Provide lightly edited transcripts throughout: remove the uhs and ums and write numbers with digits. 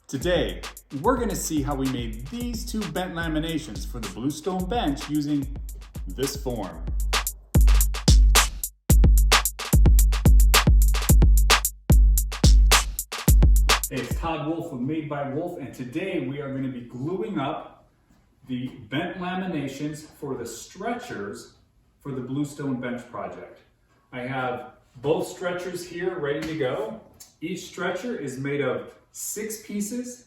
Today, we're going to see how we made these two bent laminations for the Bluestone Bench using this form. Hey, it's Todd Wolfe with Made by Wolfe, and today we are going to be gluing up the bent laminations for the stretchers for the Bluestone Bench project. I have both stretchers here ready to go. Each stretcher is made of 6 pieces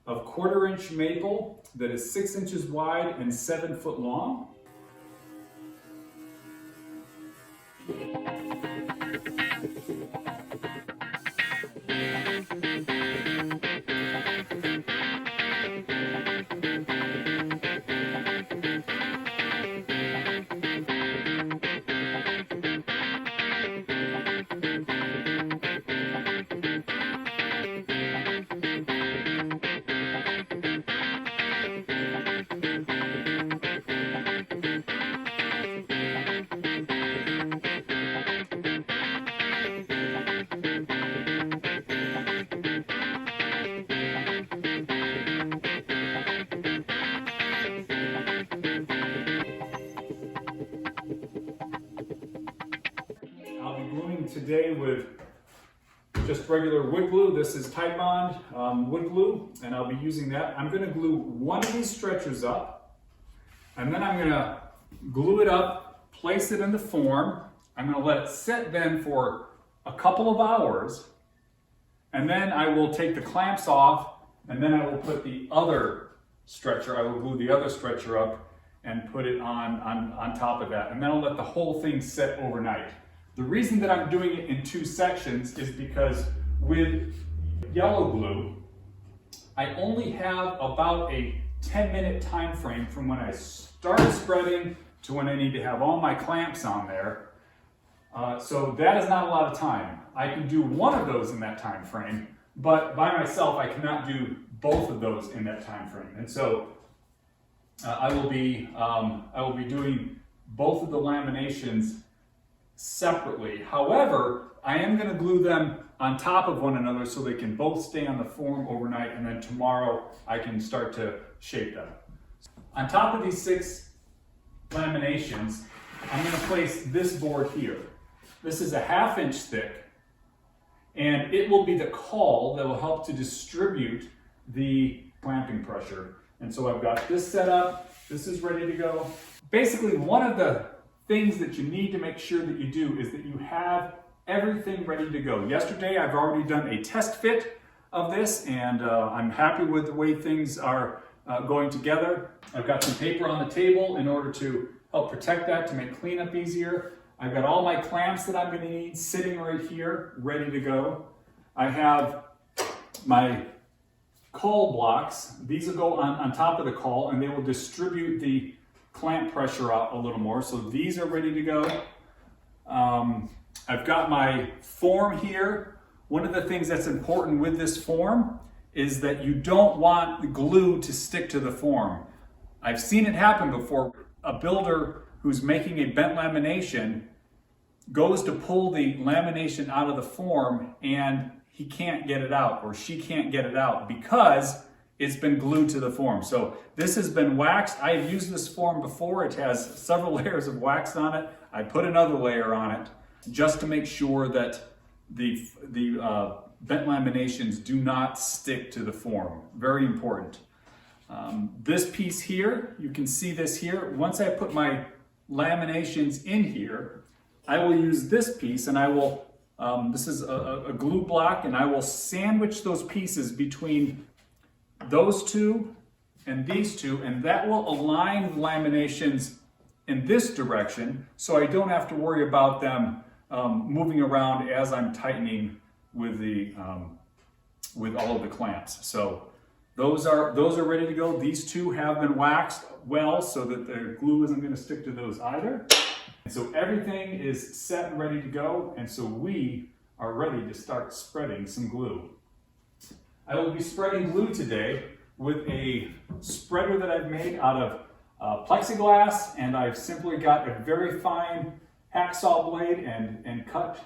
of 1/4 inch maple that is 6 inches wide and 7 foot long. I'll be gluing today with just regular wood glue. This is Titebond wood glue, and I'll be using that. I'm going to glue one of these stretchers up, and then I'm going to glue it up, place it in the form. I'm going to let it sit then for a couple of hours, and then I will take the clamps off, and then I will put the other stretcher, I will glue the other stretcher up and put it on top of that, and then I'll let the whole thing sit overnight. The reason that I'm doing it in 2 sections is because with yellow glue, I only have about a 10-minute time frame from when I start spreading to when I need to have all my clamps on there. So that is not a lot of time. I can do one of those in that time frame, but by myself I cannot do both of those in that time frame. And so I will be doing both of the laminations separately. However, I am going to glue them on top of one another so they can both stay on the form overnight, and then tomorrow I can start to shape them. On top of these 6 laminations, I'm going to place this board here. This is a 1/2 inch thick, and it will be the caul that will help to distribute the clamping pressure. And so I've got this set up, this is ready to go. Basically, one of the things that you need to make sure that you do is that you have everything ready to go. Yesterday, I've already done a test fit of this, and I'm happy with the way things are going together. I've got some paper on the table in order to help protect that, to make cleanup easier. I've got all my clamps that I'm going to need sitting right here, ready to go. I have my caul blocks. These will go on top of the caul, and they will distribute the clamp pressure out a little more. So these are ready to go. I've got my form here. One of the things that's important with this form is that you don't want the glue to stick to the form. I've seen it happen before. A builder who's making a bent lamination goes to pull the lamination out of the form, and he can't get it out, or she can't get it out, because it's been glued to the form. So this has been waxed. I have used this form before. It has several layers of wax on it. I put another layer on it just to make sure that the bent laminations do not stick to the form. Very important. This piece here, you can see this here. Once I put my laminations in here, I will use this piece, and I will, this is a glue block, and I will sandwich those pieces between those 2 and these 2, and that will align the laminations in this direction, so I don't have to worry about them moving around as I'm tightening with with all of the clamps. So those are ready to go. These 2 have been waxed well so that the glue isn't going to stick to those either. And so everything is set and ready to go, and so we are ready to start spreading some glue. I will be spreading glue today with a spreader that I've made out of plexiglass, and I've simply got a very fine hacksaw blade and cut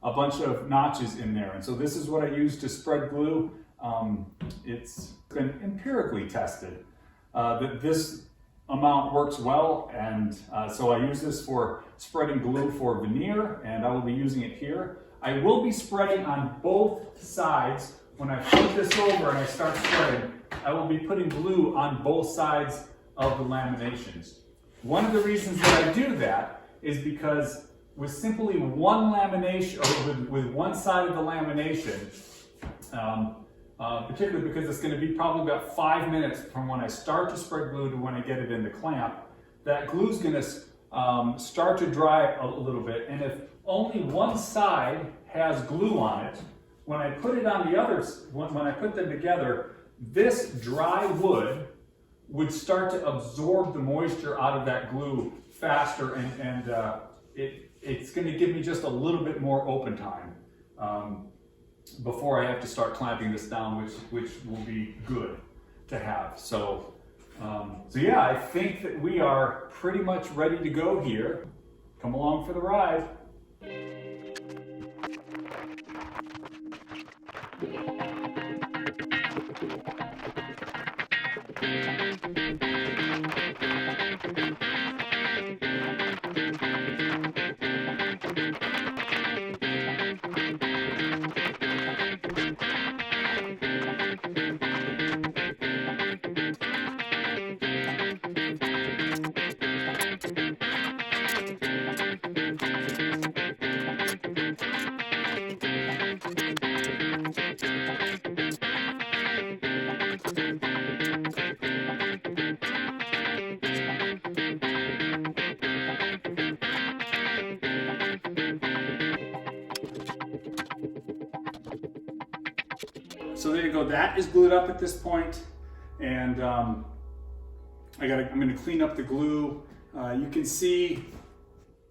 a bunch of notches in there. And so this is what I use to spread glue. it's been empirically tested that this amount works well, and so I use this for spreading glue for veneer, and I will be using it here. I will be spreading on both sides. When I flip this over and I start spreading, I will be putting glue on both sides of the laminations. One of the reasons that I do that is because with simply one lamination, or with one side of the lamination, particularly because it's going to be probably about 5 minutes from when I start to spread glue to when I get it in the clamp, that glue is going to start to dry a little bit. And if only one side has glue on it, when I put it on the others, when I put them together, this dry wood would start to absorb the moisture out of that glue faster, and it's going to give me just a little bit more open time before I have to start clamping this down, which will be good to have. So yeah, I think that we are pretty much ready to go here. Come along for the ride. So there you go, that is glued up at this point, and I'm going to clean up the glue. You can see,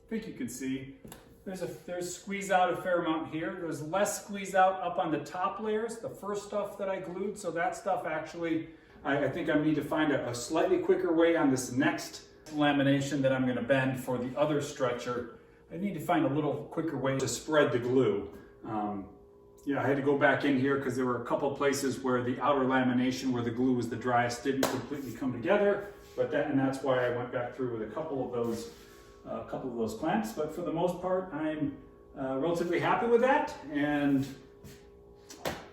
I think you can see, there's squeeze out a fair amount here. There's less squeeze out up on the top layers, the first stuff that I glued, so that stuff actually, I think I need to find a slightly quicker way on this next lamination that I'm going to bend for the other stretcher. I need to find a little quicker way to spread the glue. Yeah, I had to go back in here because there were a couple of places where the outer lamination, where the glue was the driest, didn't completely come together. And that's why I went back through with a couple of those clamps. But for the most part, I'm relatively happy with that, and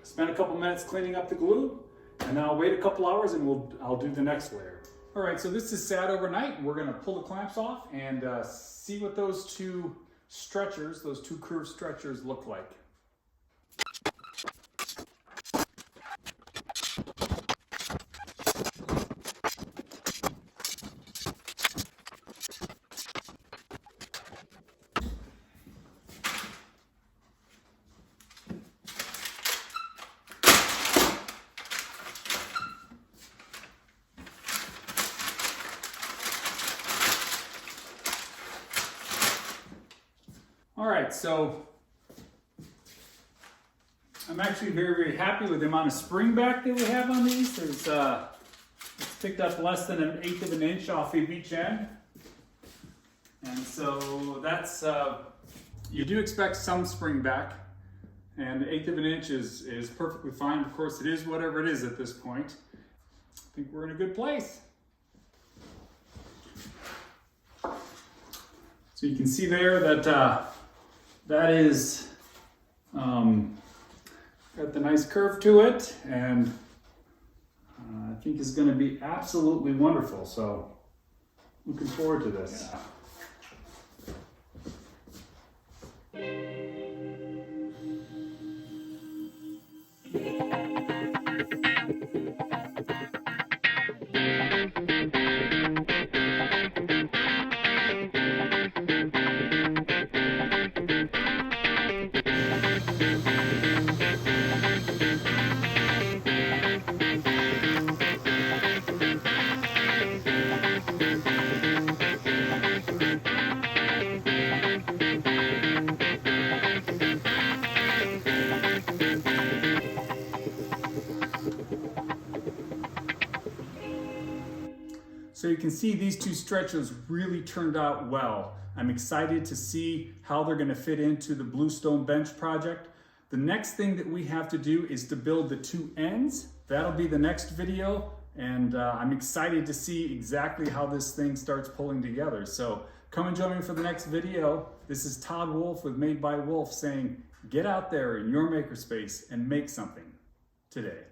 spent a couple minutes cleaning up the glue, and now I'll wait a couple hours and I'll do the next layer. All right, so this is sat overnight. We're going to pull the clamps off and see what those two stretchers, those two curved stretchers, look like. All right, so I'm actually very, very happy with the amount of spring back that we have on these. It's picked up less than 1/8 of an inch off of each end. And so that's, you do expect some spring back, and 1/8 of an inch is perfectly fine. Of course, it is whatever it is at this point. I think we're in a good place. So you can see there that that is got the nice curve to it, and I think is going to be absolutely wonderful. So looking forward to this. Yeah. So you can see these two stretchers really turned out well. I'm excited to see how they're going to fit into the Bluestone Bench project. The next thing that we have to do is to build the two ends. That'll be the next video, and I'm excited to see exactly how this thing starts pulling together. So come and join me for the next video. This is Todd Wolfe with Made by Wolfe saying, get out there in your makerspace and make something today.